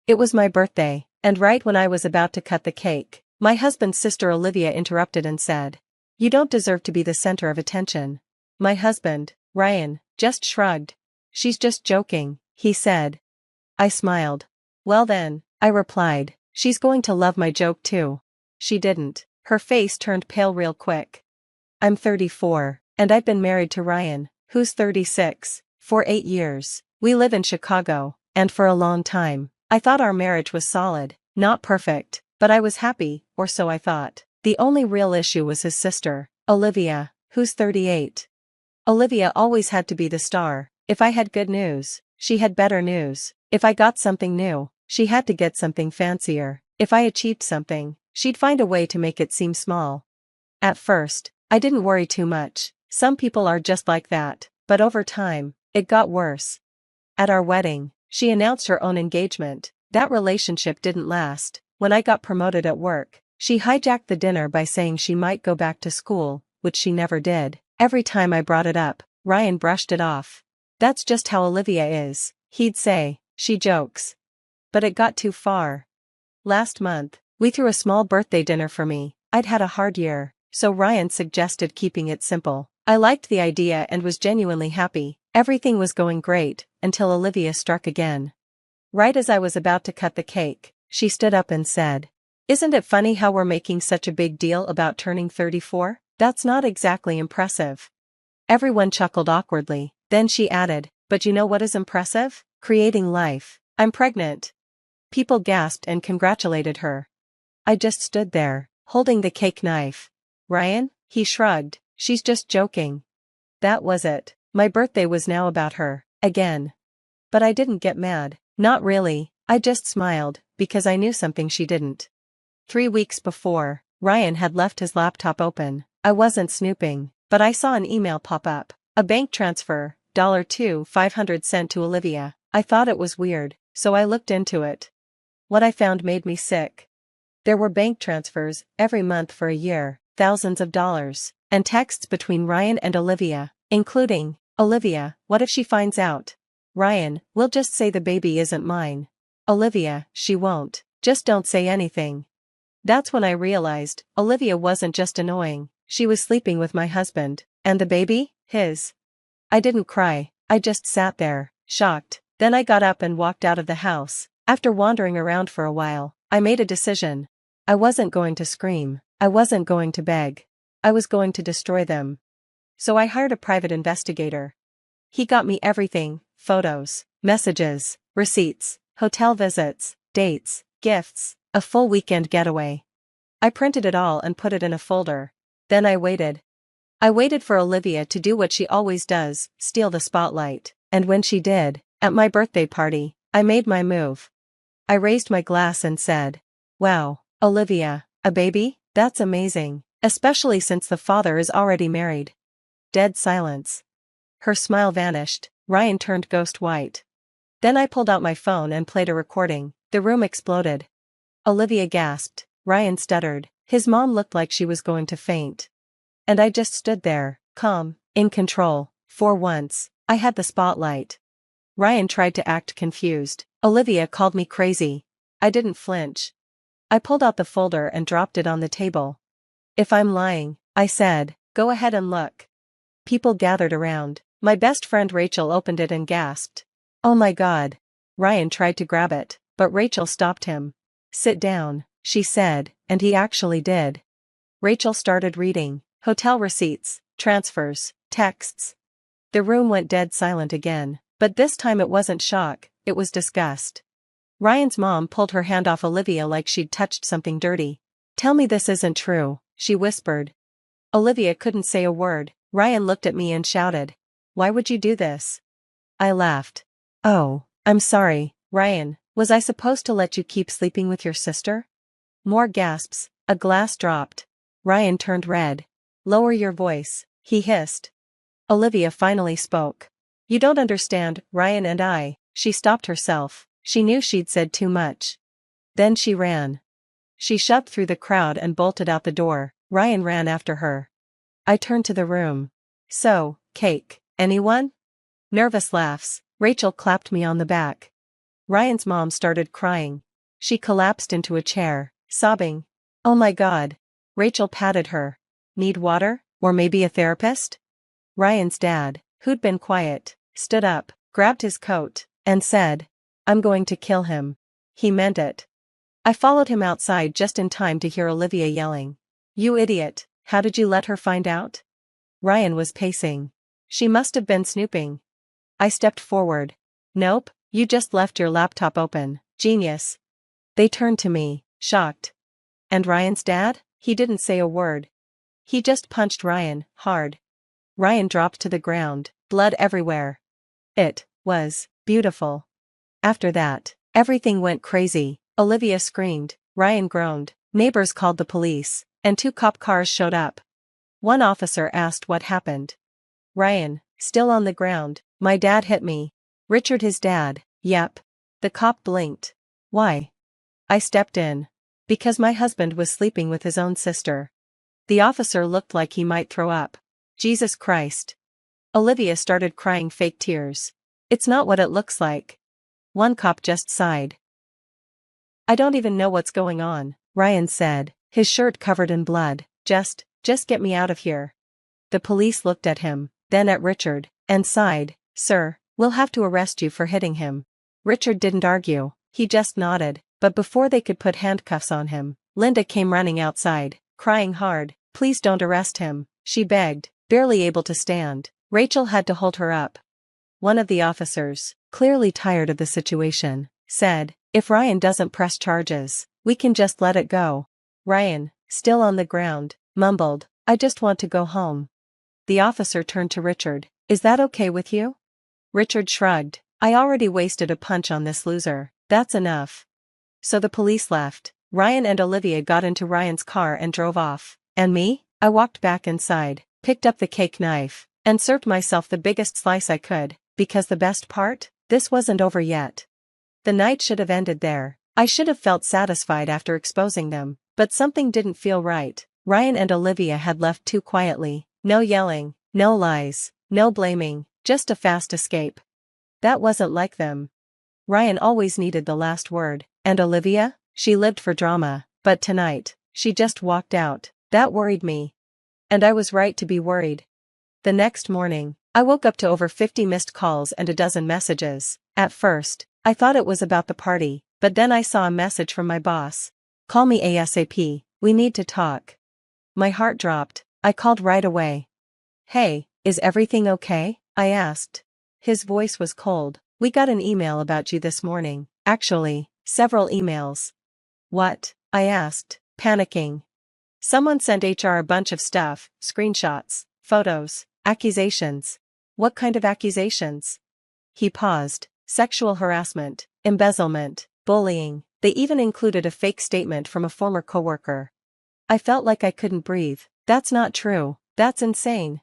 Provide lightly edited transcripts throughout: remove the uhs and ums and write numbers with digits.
It was my birthday, and right when I was about to cut the cake, my husband's sister Olivia interrupted and said, "You don't deserve to be the center of attention." My husband, Ryan, just shrugged. "She's just joking," he said. I smiled. "Well then," I replied, "she's going to love my joke too." She didn't. Her face turned pale real quick. I'm 34, and I've been married to Ryan, who's 36, for 8 years. We live in Chicago, and for a long time, I thought our marriage was solid, not perfect, but I was happy, or so I thought. The only real issue was his sister, Olivia, who's 38. Olivia always had to be the star. If I had good news, she had better news. If I got something new, she had to get something fancier. If I achieved something, she'd find a way to make it seem small. At first, I didn't worry too much. Some people are just like that, but over time, it got worse. At our wedding, she announced her own engagement. That relationship didn't last. When I got promoted at work, she hijacked the dinner by saying she might go back to school, which she never did. Every time I brought it up, Ryan brushed it off. "That's just how Olivia is," he'd say. "She jokes." But it got too far. Last month, we threw a small birthday dinner for me. I'd had a hard year, so Ryan suggested keeping it simple. I liked the idea and was genuinely happy. Everything was going great, until Olivia struck again. Right as I was about to cut the cake, she stood up and said, "Isn't it funny how we're making such a big deal about turning 34? That's not exactly impressive." Everyone chuckled awkwardly. Then she added, "But you know what is impressive? Creating life. I'm pregnant." People gasped and congratulated her. I just stood there, holding the cake knife. "Ryan?" He shrugged. "She's just joking." That was it. My birthday was now about her, again. But I didn't get mad. Not really. I just smiled, because I knew something she didn't. 3 weeks before, Ryan had left his laptop open. I wasn't snooping, but I saw an email pop up. A bank transfer, $500 sent to Olivia. I thought it was weird, so I looked into it. What I found made me sick. There were bank transfers every month for a year, thousands of dollars, and texts between Ryan and Olivia, including, "Olivia, what if she finds out?" "Ryan, we'll just say the baby isn't mine." "Olivia, she won't. Just don't say anything." That's when I realized, Olivia wasn't just annoying, she was sleeping with my husband, and the baby, his. I didn't cry, I just sat there, shocked. Then I got up and walked out of the house. After wandering around for a while, I made a decision. I wasn't going to scream, I wasn't going to beg. I was going to destroy them. So I hired a private investigator. He got me everything: photos, messages, receipts, hotel visits, dates, gifts, a full weekend getaway. I printed it all and put it in a folder. Then I waited. I waited for Olivia to do what she always does, steal the spotlight. And when she did, at my birthday party, I made my move. I raised my glass and said, "Wow, Olivia, a baby? That's amazing, especially since the father is already married." Dead silence. Her smile vanished. Ryan turned ghost white. Then I pulled out my phone and played a recording. The room exploded. Olivia gasped. Ryan stuttered. His mom looked like she was going to faint. And I just stood there, calm, in control. For once, I had the spotlight. Ryan tried to act confused. Olivia called me crazy. I didn't flinch. I pulled out the folder and dropped it on the table. "If I'm lying," I said, "go ahead and look." People gathered around. My best friend Rachel opened it and gasped. "Oh my God." Ryan tried to grab it, but Rachel stopped him. "Sit down," she said, and he actually did. Rachel started reading. Hotel receipts, transfers, texts. The room went dead silent again, but this time it wasn't shock, it was disgust. Ryan's mom pulled her hand off Olivia like she'd touched something dirty. "Tell me this isn't true," she whispered. Olivia couldn't say a word. Ryan looked at me and shouted, "Why would you do this?" I laughed. "Oh, I'm sorry, Ryan, was I supposed to let you keep sleeping with your sister?" More gasps. A glass dropped. Ryan turned red. "Lower your voice," he hissed. Olivia finally spoke. "You don't understand, Ryan and I." She stopped herself. She knew she'd said too much. Then she ran. She shoved through the crowd and bolted out the door. Ryan ran after her. I turned to the room. "So, cake, anyone?" Nervous laughs. Rachel clapped me on the back. Ryan's mom started crying. She collapsed into a chair, sobbing. "Oh my God." Rachel patted her. "Need water, or maybe a therapist?" Ryan's dad, who'd been quiet, stood up, grabbed his coat, and said, "I'm going to kill him." He meant it. I followed him outside just in time to hear Olivia yelling. "You idiot, how did you let her find out?" Ryan was pacing. "She must have been snooping." I stepped forward. "Nope, you just left your laptop open, genius." They turned to me, shocked. "And Ryan's dad?" He didn't say a word. He just punched Ryan, hard. Ryan dropped to the ground, blood everywhere. It was beautiful. After that, everything went crazy. Olivia screamed, Ryan groaned, neighbors called the police, and 2 cop cars showed up. One officer asked what happened. Ryan, still on the ground. "My dad hit me." Richard, his dad. "Yep." The cop blinked. "Why?" I stepped in. "Because my husband was sleeping with his own sister." The officer looked like he might throw up. "Jesus Christ." Olivia started crying fake tears. "It's not what it looks like." One cop just sighed. "I don't even know what's going on," Ryan said, his shirt covered in blood. Just get me out of here." The police looked at him, then at Richard, and sighed. "Sir, we'll have to arrest you for hitting him." Richard didn't argue, he just nodded, but before they could put handcuffs on him, Linda came running outside, crying hard. "Please don't arrest him," she begged, barely able to stand. Rachel had to hold her up. One of the officers, clearly tired of the situation, said, "If Ryan doesn't press charges, we can just let it go." Ryan, still on the ground, mumbled, "I just want to go home." The officer turned to Richard. "Is that okay with you?" Richard shrugged. "I already wasted a punch on this loser, that's enough." So the police left. Ryan and Olivia got into Ryan's car and drove off. And me? I walked back inside, picked up the cake knife, and served myself the biggest slice I could, because the best part? This wasn't over yet. The night should have ended there. I should have felt satisfied after exposing them, but something didn't feel right. Ryan and Olivia had left too quietly. No yelling, no lies, no blaming, just a fast escape. That wasn't like them. Ryan always needed the last word, and Olivia? She lived for drama, but tonight, she just walked out. That worried me. And I was right to be worried. The next morning, I woke up to over 50 missed calls and a dozen messages. At first, I thought it was about the party, but then I saw a message from my boss. "Call me ASAP, we need to talk." My heart dropped. I called right away. "Hey, is everything okay?" I asked. His voice was cold. "We got an email about you this morning. Actually, several emails." "What?" I asked, panicking. "Someone sent HR a bunch of stuff, screenshots, photos, accusations." "What kind of accusations?" He paused. "Sexual harassment, embezzlement, bullying. They even included a fake statement from a former coworker." I felt like I couldn't breathe. "That's not true, that's insane."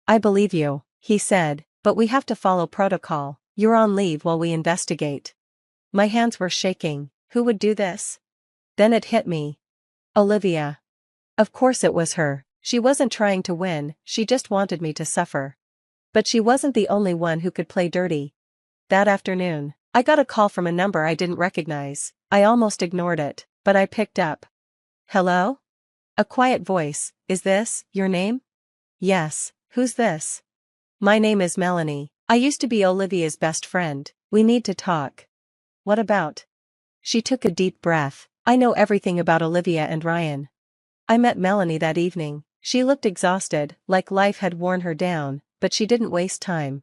"I believe you," he said, "but we have to follow protocol. You're on leave while we investigate." My hands were shaking. Who would do this? Then it hit me. Olivia. Of course it was her. She wasn't trying to win, she just wanted me to suffer. But she wasn't the only one who could play dirty. That afternoon, I got a call from a number I didn't recognize. I almost ignored it, but I picked up. "Hello?" A quiet voice. "Is this your name?" "Yes, who's this?" "My name is Melanie. I used to be Olivia's best friend. We need to talk." "What about?" She took a deep breath. "I know everything about Olivia and Ryan." I met Melanie that evening. She looked exhausted, like life had worn her down, but she didn't waste time.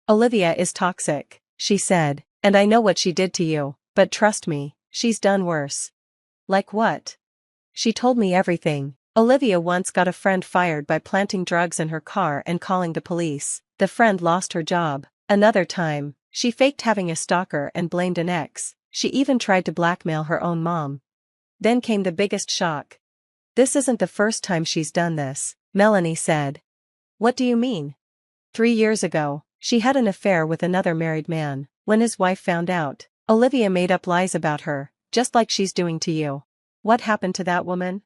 "Olivia is toxic," she said, "and I know what she did to you, but trust me, she's done worse." "Like what?" She told me everything. Olivia once got a friend fired by planting drugs in her car and calling the police. The friend lost her job. Another time, she faked having a stalker and blamed an ex. She even tried to blackmail her own mom. Then came the biggest shock. "This isn't the first time she's done this," Melanie said. "What do you mean?" 3 years ago, she had an affair with another married man. When his wife found out, Olivia made up lies about her, just like she's doing to you. What happened to that woman?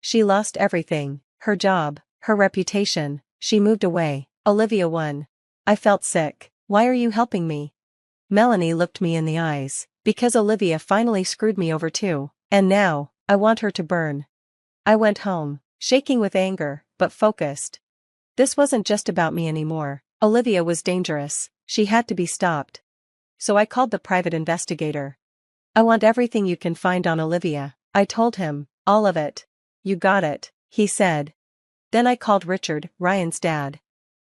She lost everything, her job, her reputation. She moved away. Olivia won. I felt sick. "Why are you helping me?" Melanie looked me in the eyes. Because Olivia finally screwed me over too, and now, I want her to burn. I went home, shaking with anger, but focused. This wasn't just about me anymore. Olivia was dangerous, she had to be stopped. So I called the private investigator. I want everything you can find on Olivia, I told him, all of it. You got it, he said. Then I called Richard, Ryan's dad.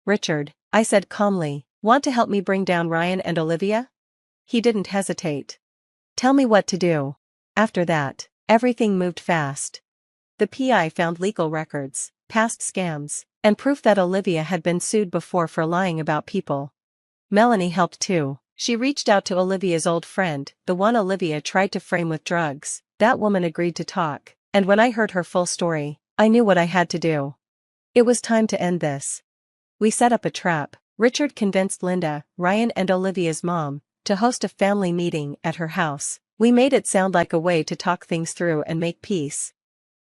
Richard, I said calmly, want to help me bring down Ryan and Olivia? He didn't hesitate. Tell me what to do. After that, everything moved fast. The PI found legal records, past scams, and proof that Olivia had been sued before for lying about people. Melanie helped too. She reached out to Olivia's old friend, the one Olivia tried to frame with drugs. That woman agreed to talk, and when I heard her full story, I knew what I had to do. It was time to end this. We set up a trap. Richard convinced Linda, Ryan and Olivia's mom, to host a family meeting at her house. We made it sound like a way to talk things through and make peace.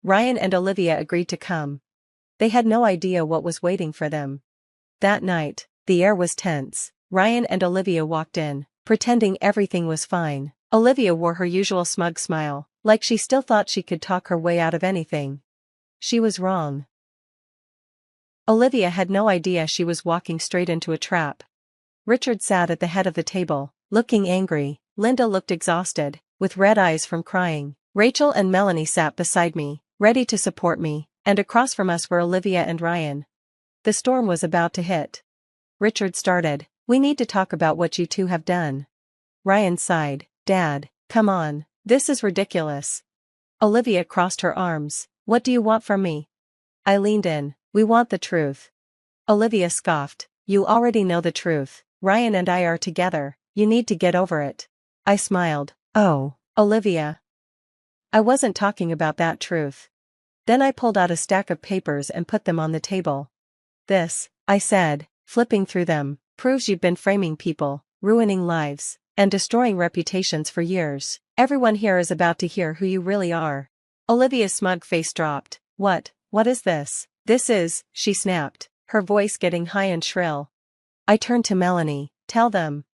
Ryan and Olivia agreed to come. They had no idea what was waiting for them. That night, the air was tense. Ryan and Olivia walked in, pretending everything was fine. Olivia wore her usual smug smile, like she still thought she could talk her way out of anything. She was wrong. Olivia had no idea she was walking straight into a trap. Richard sat at the head of the table, looking angry. Linda looked exhausted, with red eyes from crying. Rachel and Melanie sat beside me, ready to support me, and across from us were Olivia and Ryan. The storm was about to hit. Richard started, we need to talk about what you two have done. Ryan sighed, Dad, come on, this is ridiculous. Olivia crossed her arms, what do you want from me? I leaned in, we want the truth. Olivia scoffed, you already know the truth. Ryan and I are together, you need to get over it. I smiled, oh, Olivia. I wasn't talking about that truth. Then I pulled out a stack of papers and put them on the table. This, I said, flipping through them, proves you've been framing people, ruining lives, and destroying reputations for years. Everyone here is about to hear who you really are. Olivia's smug face dropped. What is this? This is, she snapped, her voice getting high and shrill. I turned to Melanie, tell them.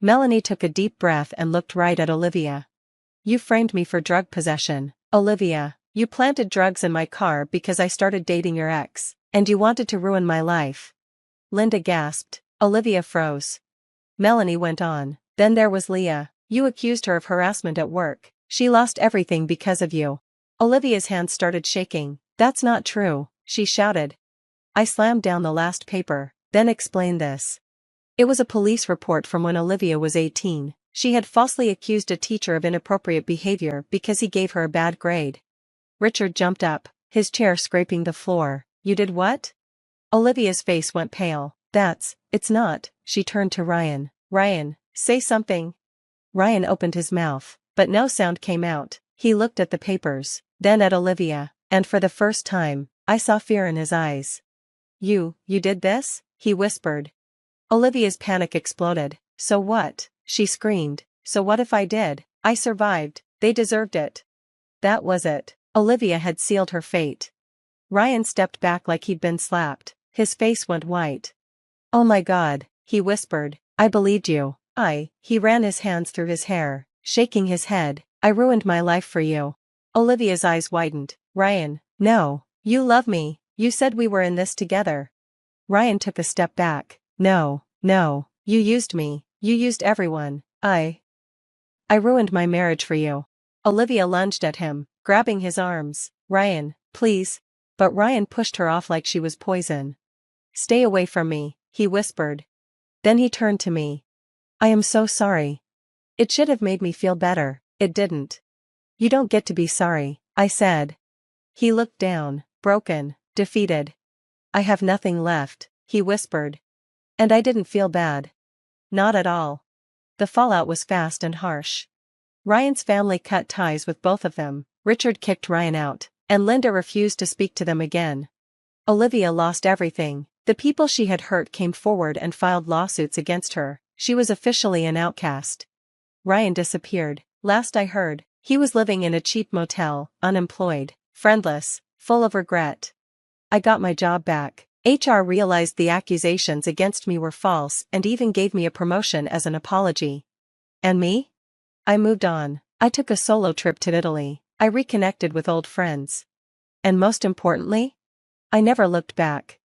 Melanie took a deep breath and looked right at Olivia. You framed me for drug possession, Olivia. You planted drugs in my car because I started dating your ex, and you wanted to ruin my life. Linda gasped. Olivia froze. Melanie went on. Then there was Leah. You accused her of harassment at work. She lost everything because of you. Olivia's hands started shaking. That's not true, she shouted. I slammed down the last paper, then explained this. It was a police report from when Olivia was 18. She had falsely accused a teacher of inappropriate behavior because he gave her a bad grade. Richard jumped up, his chair scraping the floor. You did what? Olivia's face went pale. It's not. She turned to Ryan. Ryan, say something. Ryan opened his mouth, but no sound came out. He looked at the papers, then at Olivia, and for the first time, I saw fear in his eyes. You did this? He whispered. Olivia's panic exploded. So what? She screamed. So what if I did? I survived. They deserved it. That was it. Olivia had sealed her fate. Ryan stepped back like he'd been slapped. His face went white. Oh my God, he whispered. I believed you. He ran his hands through his hair, shaking his head. I ruined my life for you. Olivia's eyes widened. Ryan, no. You love me. You said we were in this together. Ryan took a step back. No. You used me. You used everyone. I ruined my marriage for you. Olivia lunged at him, grabbing his arms. Ryan, please. But Ryan pushed her off like she was poison. Stay away from me, he whispered. Then he turned to me. I am so sorry. It should have made me feel better, it didn't. You don't get to be sorry, I said. He looked down, broken, defeated. I have nothing left, he whispered. And I didn't feel bad. Not at all. The fallout was fast and harsh. Ryan's family cut ties with both of them. Richard kicked Ryan out, and Linda refused to speak to them again. Olivia lost everything. The people she had hurt came forward and filed lawsuits against her. She was officially an outcast. Ryan disappeared. Last I heard, he was living in a cheap motel, unemployed, friendless, full of regret. I got my job back. HR realized the accusations against me were false and even gave me a promotion as an apology. And me? I moved on. I took a solo trip to Italy. I reconnected with old friends. And most importantly, I never looked back.